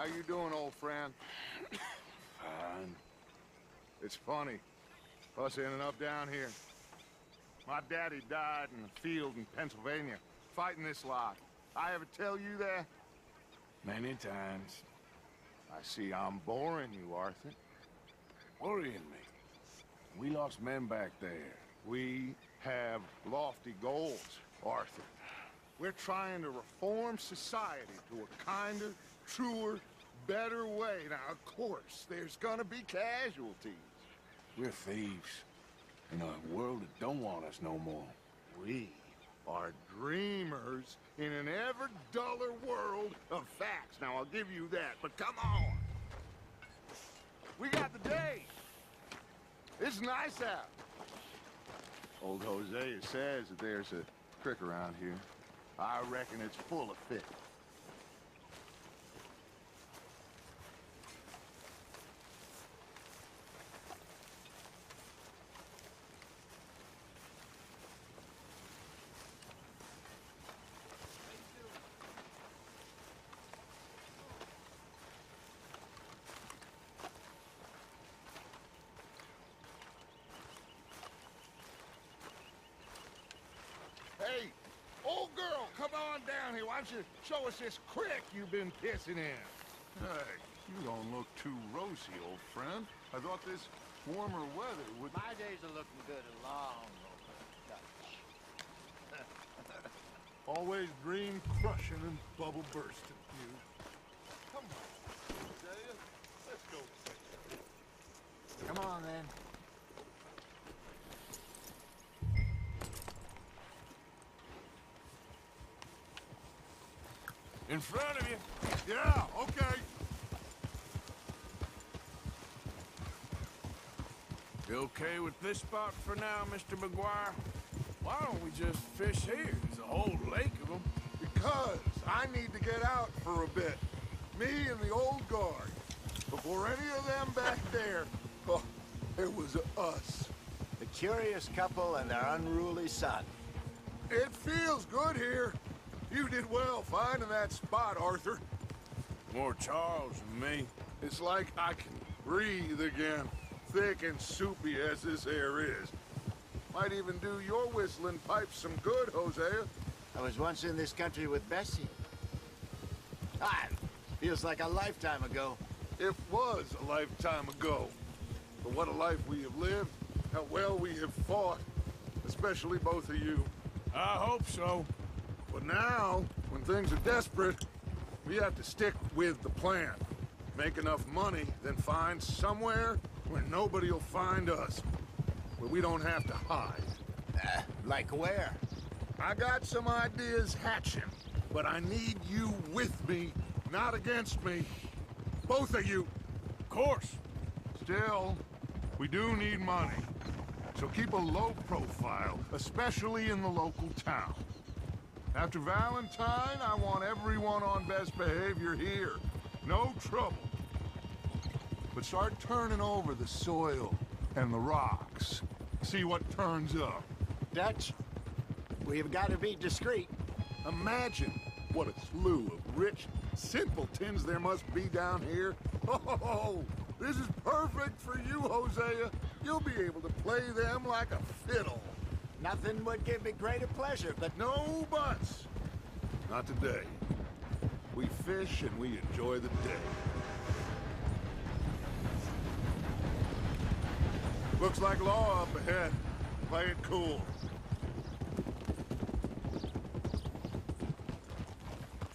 How you doing, old friend? Fine. It's funny. Us ending up down here. My daddy died in the field in Pennsylvania, fighting this lot. I ever tell you that? Many times. I see I'm boring you, Arthur. Worrying me. We lost men back there. We have lofty goals, Arthur. We're trying to reform society to a kinder, truer, better way. Now, of course, there's gonna be casualties. We're thieves. In a world that don't want us no more. We are dreamers in an ever duller world of facts. Now, I'll give you that, but come on. We got the day. It's nice out. Old Hosea says that there's a creek around here. I reckon it's full of fish. Hey, old girl, come on down here. Why don't you show us this creek you've been pissing in? Hey, you don't look too rosy, old friend. I thought this warmer weather would... My days are looking good along over Always dream crushing and bubble bursting, you. Come on, Hosea. Let's go. Come on, then. In front of you. Yeah, okay. You okay with this spot for now, Mr. McGuire? Why don't we just fish here? There's a whole lake of them. Because I need to get out for a bit. Me and the old guard. Before any of them back there, oh, it was us. The curious couple and their unruly son. It feels good here. You did well finding that spot, Arthur. More Charles than me. It's like I can breathe again, thick and soupy as this air is. Might even do your whistling pipes some good, Hosea. I was once in this country with Bessie. Ah, feels like a lifetime ago. It was a lifetime ago. But what a life we have lived, how well we have fought, especially both of you. I hope so. But now, when things are desperate, we have to stick with the plan. Make enough money, then find somewhere where nobody will find us. Where we don't have to hide. Like where? I got some ideas hatching, but I need you with me, not against me. Both of you. Of course. Still, we do need money. So keep a low profile, especially in the local town. After Valentine, I want everyone on best behavior here. No trouble. But start turning over the soil and the rocks. See what turns up. Dutch, we've got to be discreet. Imagine what a slew of rich simpletons there must be down here. Oh, this is perfect for you, Hosea. You'll be able to play them like a fiddle. Nothing would give me greater pleasure, but No buts. Not today. We fish and we enjoy the day. Looks like law up ahead. Play it cool.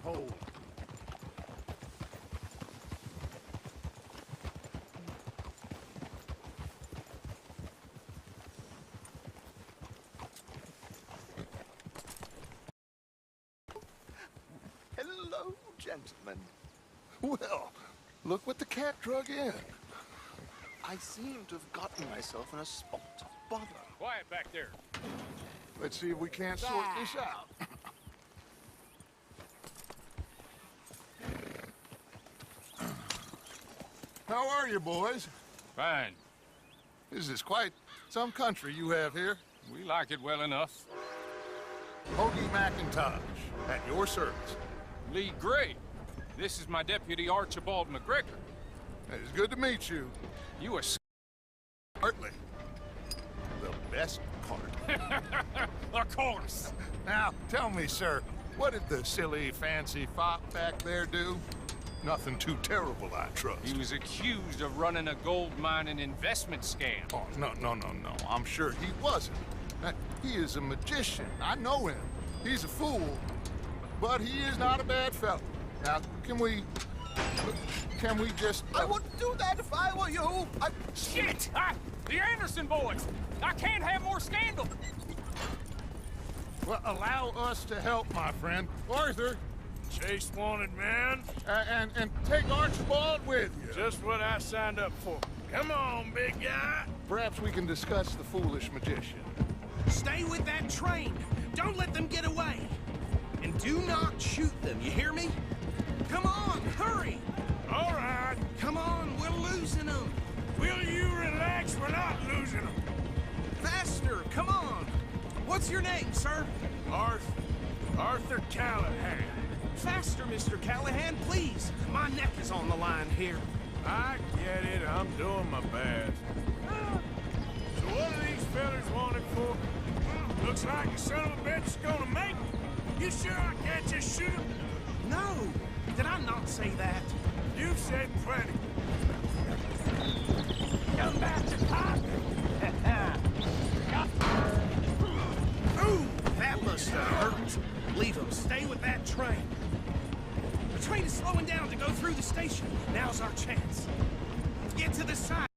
Hold. hello, gentlemen. Well, look what the cat drug in. I seem to have gotten myself in a spot of bother. Quiet back there. Let's see if we can't sort this out. How are you, boys? Fine. This is quite some country you have here. We like it well enough. Hoagie McIntosh, at your service. Lee Gray. This is my deputy, Archibald McGregor. It's good to meet you. You a Partly. The best part. Of course. Now, tell me, sir, what did the silly, fancy fop back there do? Nothing too terrible, I trust. He was accused of running a gold mining investment scam. Oh, no. I'm sure he wasn't. He is a magician. I know him. He's a fool, but he is not a bad fellow. Now, can we just... I wouldn't do that if I were you. Shit! The Anderson boys! I can't have more scandal! Well, allow us to help, my friend. Arthur, Chase wanted man. and take Archibald with you. Just what I signed up for. Come on, big guy. Perhaps we can discuss the foolish magician. Stay with that train. Don't let them get away. And do not shoot them, you hear me? Come on, hurry! All right. Come on, we're losing them. Will you relax? We're not losing them. Faster, come on. What's your name, sir? Arthur Callahan. Faster, Mr. Callahan, please. My neck is on the line here. I get it. I'm doing my best. So what are these fellas wanted for? Looks like the son of a bitch is gonna make it. You sure I can't just shoot him? No, did I not say that? You've said plenty. Come back to talk. Ooh, that must have hurt. Leave them. Stay with that train. The train is slowing down to go through the station. Now's our chance. Get to the side.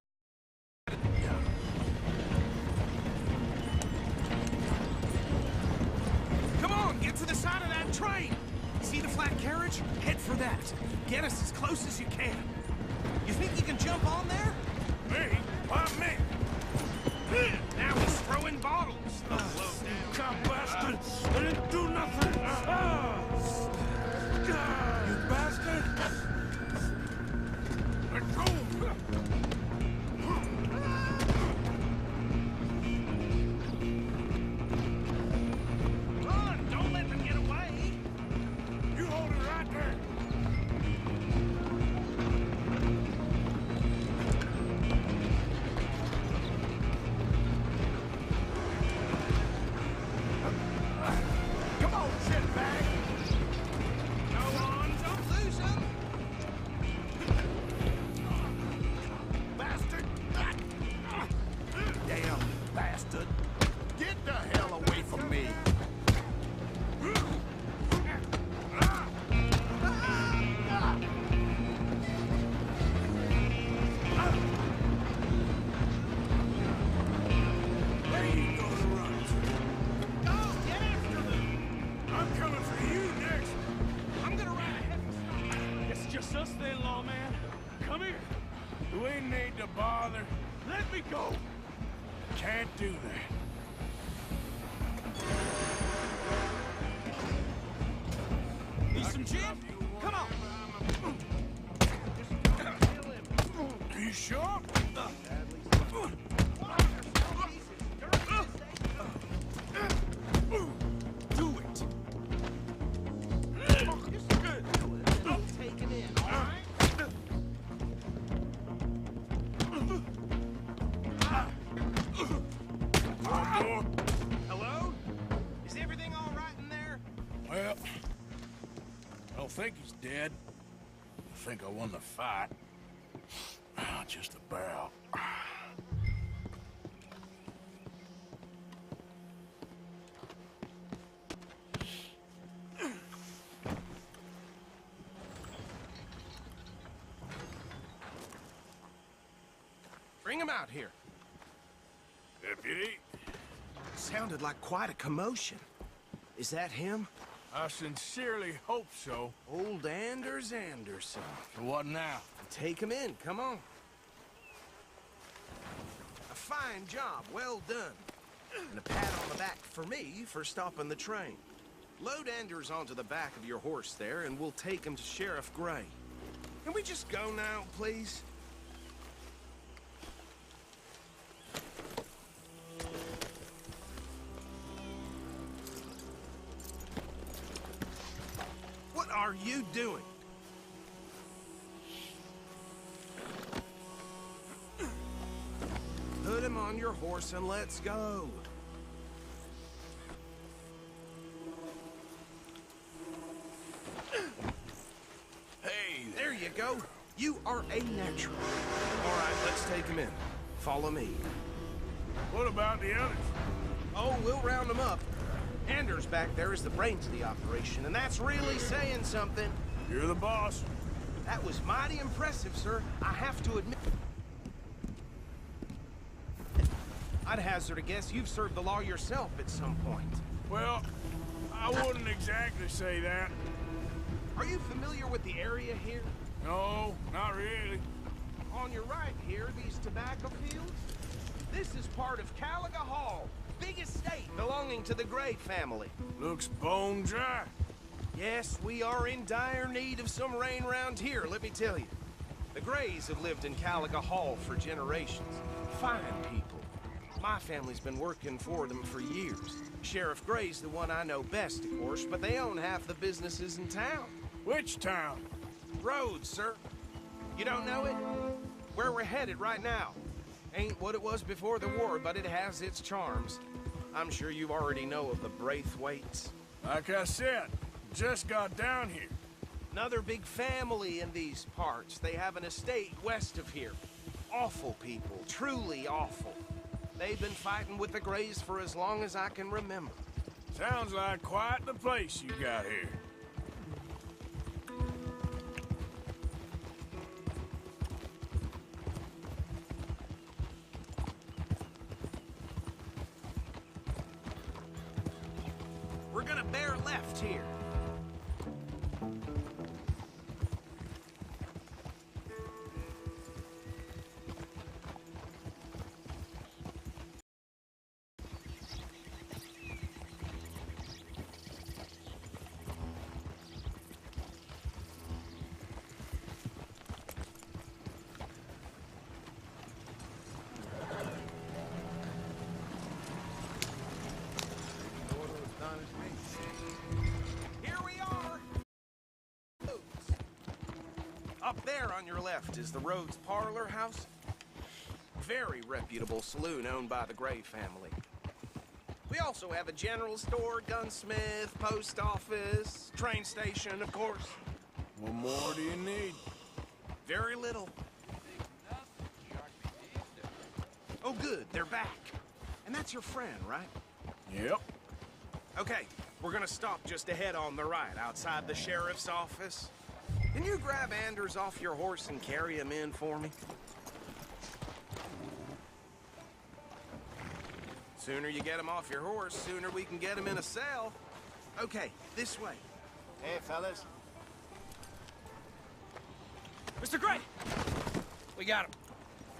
Come on, get to the side of that train. See the flat carriage? Head for that. Get us as close as you can. You think you can jump on there? Me? Why me? Now he's throwing bottles. Cop bastard! I didn't do nothing! You bastard! Let go! Run! Don't let them get away! You hold it right there! Come on, shitbag! Go on, don't lose them! Bastard! Damn bastard! Get the hell away from me! Where you gonna run to? Go, get after them! I'm coming for you next! I'm gonna ride ahead and stop. It's just us then, lawman. Come here. We need to bother. Let me go. Can't do that. Need some gin? Come on! Are you sure? Do it! Take it in, all right? Hello? Is everything all right in there? Well, I don't think he's dead. I think I won the fight. Just about. Bring him out here. Deputy, Sounded like quite a commotion. Is that him? I sincerely hope so. Old Anders Anderson. So what now? Take him in, come on. A fine job, well done. And a pat on the back for me for stopping the train. Load Anders onto the back of your horse there, and we'll take him to Sheriff Gray. Can we just go now, please? What are you doing? your horse and let's go. Hey, There you go. You are a natural. All right, let's take him in. Follow me. what about the others? Oh, we'll round them up. Anders back there is the brains of the operation, and that's really saying something. You're the boss. That was mighty impressive, sir. I have to admit. I'd hazard a guess you've served the law yourself at some point. Well, I wouldn't exactly say that. Are you familiar with the area here? No, not really. On your right here, these tobacco fields? This is part of Caliga Hall, big estate belonging to the Gray family. Looks bone dry. Yes, we are in dire need of some rain round here, let me tell you. The Grays have lived in Caliga Hall for generations. Fine people. My family's been working for them for years. Sheriff Gray's the one I know best, of course, but they own half the businesses in town. Which town? Rhodes, sir. You don't know it? Where we're headed right now. Ain't what it was before the war, but it has its charms. I'm sure you already know of the Braithwaites. Like I said, just got down here. Another big family in these parts. They have an estate west of here. Awful people, truly awful. They've been fighting with the Grays for as long as I can remember. Sounds like quite the place you got here. We're gonna bear left here. Here we are. Up there on your left is the Rhodes Parlor House. Very reputable saloon owned by the Gray family. We also have a general store, gunsmith, post office, train station, of course. What more do you need? Very little. Oh, good, they're back. And that's your friend, right? Yep. Okay, we're gonna stop just ahead on the right, outside the sheriff's office. Can you grab Anders off your horse and carry him in for me? Sooner you get him off your horse, sooner we can get him in a cell. Okay, this way. Hey, fellas. Mr. Gray! We got him.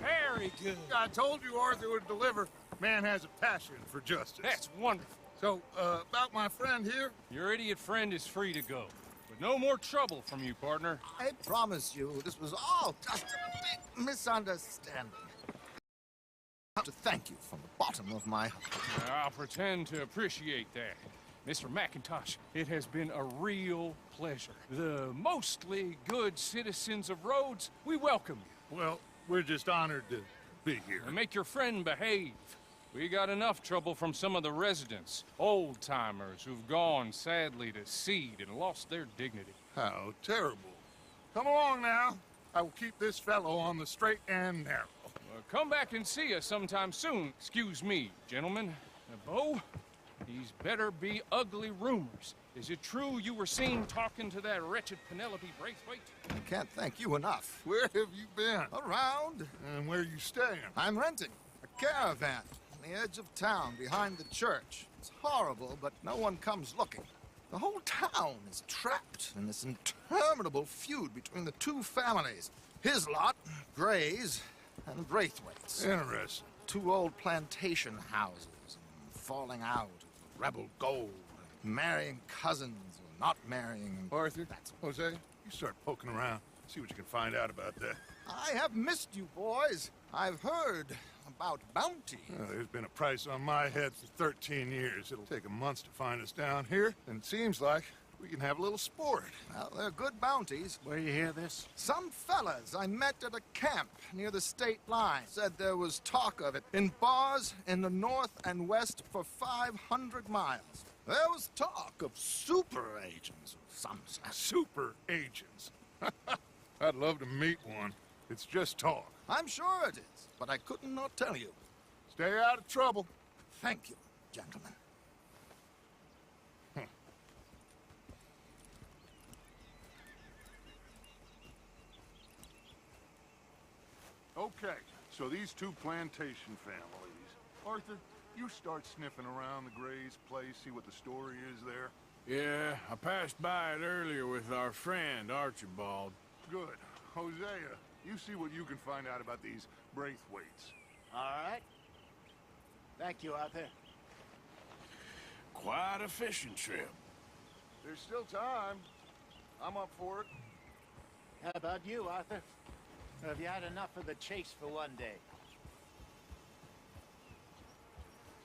Very good. I told you Arthur would deliver. Man has a passion for justice. That's wonderful. So, about my friend here? Your idiot friend is free to go. But no more trouble from you, partner. I promise you, this was all just a big misunderstanding. I have to thank you from the bottom of my heart. I'll pretend to appreciate that. Mr. McIntosh, it has been a real pleasure. The mostly good citizens of Rhodes, we welcome you. Well, we're just honored to be here. And make your friend behave. We got enough trouble from some of the residents, old-timers who've gone, sadly, to seed and lost their dignity. How terrible. Come along now. I will keep this fellow on the straight and narrow. Come back and see us sometime soon. Excuse me, gentlemen. Bo, these better be ugly rumors. Is it true you were seen talking to that wretched Penelope Braithwaite? I can't thank you enough. Where have you been? Around, And where are you staying? I'm renting a caravan on the edge of town behind the church. It's horrible, but no one comes looking. The whole town is trapped in this interminable feud between the two families. His lot, Gray's, and Braithwaite's. Interesting. Two old plantation houses, and falling out, rebel gold, marrying cousins or not marrying. Arthur, Jose, you start poking around. See what you can find out about that. I have missed you, boys. I've heard about bounty. Well, there's been a price on my head for 13 years. It'll take a month to find us down here, and it seems like We can have a little sport. Well, they're good bounties. Where you hear this? Some fellas I met at a camp near the state line said there was talk of it in bars in the north and west for 500 miles. There was talk of super agents of some sort. Super agents. I'd love to meet one. It's just talk. I'm sure it is, but I couldn't not tell you. Stay out of trouble. Thank you, gentlemen. Okay, so these two plantation families. Arthur, you start sniffing around the Gray's place, see what the story is there. Yeah, I passed by it earlier with our friend, Archibald. Good. Hosea, you see what you can find out about these Braithwaites. All right. Thank you, Arthur. Quite a fishing trip. There's still time. I'm up for it. How about you, Arthur? Or have you had enough of the chase for one day?